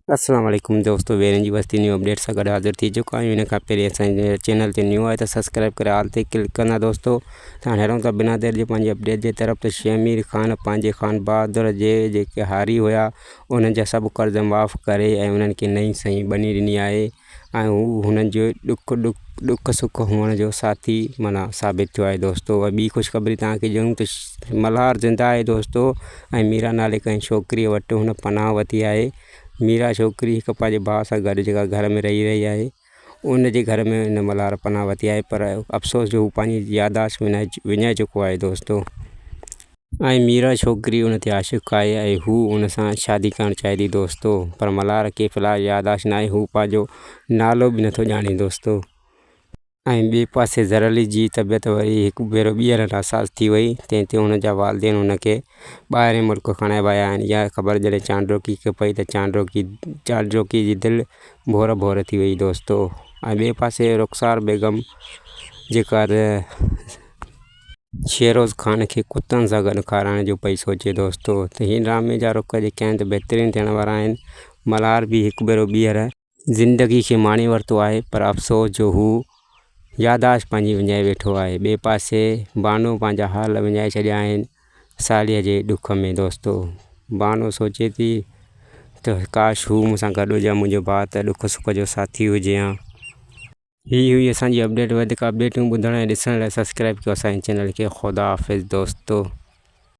अस्सलाम वालेकुम दोस्तों, वेरन जी बस्ती न्यू अपडेट सां गॾु हाज़िर थी चुका आहियूं। इन खां पहिरीं असांजे चैनल ते न्यू आहे त सब्सक्राइब करे ऑल ते क्लिक कंदा दोस्तों। त हाणे हलूं था बिना देर जे पंहिंजी अपडेट जे तरफ़। त शमीर ख़ान पंहिंजे ख़ान बहादुर जे जेके हारी हुआ उन्हनि जा सभु कर्ज़ माफ़ करे ऐं उन्हनि खे नई सही बनी ॾिनी आहे ऐं हू हुननि जो ॾुख सुख हुअण जो साथी माना साबित थियो आहे दोस्तों। ॿी ख़ुशख़बरी तव्हांखे ॾियूं त मल्हार ज़िंदा आहे दोस्तों ऐं मीरा नाले कंहिं छोकिरीअ वटि हुन पनाह वरिती आहे। मीरा छोकिरी हिकु पंहिंजे भाउ सां गॾु जेका घर में रही आहे उन जे घर में हिन मल्हार पनाह वरिती आहे, पर अफ़सोस जो हू पंहिंजी यादाश्त विञाए चुको आहे दोस्तों। ऐं मीरा छोकिरी उन ते आशिक़ आहे ऐं हू उन सां शादी करणु चाहे थी दोस्तों, पर मल्हार खे फ़िलहाल यादाश्त न आहे, हू पंहिंजो नालो बि नथो ॼाणे दोस्तों। ऐं ॿिए पासे ज़रली जी तबियत वरी हिकु भेरो ॿीहर नासाज़ थी वई, तंहिं ते हुन जा वालदेन हुनखे ॿाहिरि मुल्क खणाए विया आहिनि। इहा ख़बर जॾहिं चांडोकी खे पई त चांडोकी जी दिलि भोर भोर थी वई दोस्तों। ऐं ॿिए पासे रुख़सार बेगम जेका शेरोज़ ख़ान खे कुतनि सां गॾु खाराइण जो पई सोचे दोस्तों। त हिन ड्रामे जा रुख़ जेके आहिनि त बहितरीनु थियण वारा आहिनि। मल्हार बि हिकु भेरो ॿीहर ज़िंदगी खे माणे वरितो आहे, पर अफ़सोस जो हू यादाश्त पंहिंजी विञाए वेठो आहे। ॿिए पासे बानो पंहिंजा हाल विञाए छॾिया आहिनि सालीअ जे ॾुख में दोस्तों। बानो सोचे थी त काश हू मूंसां गॾु हुजे, मुंहिंजो भाउ त ॾुख सुख जो साथी हुजे हा। हीअ हुई असांजी अपडेट। वधीक अपडेटूं ॿुधण ऐं ॾिसण लाइ सब्सक्राइब कयो असांजे चैनल खे। ख़ुदा हाफ़िज़ दोस्तों।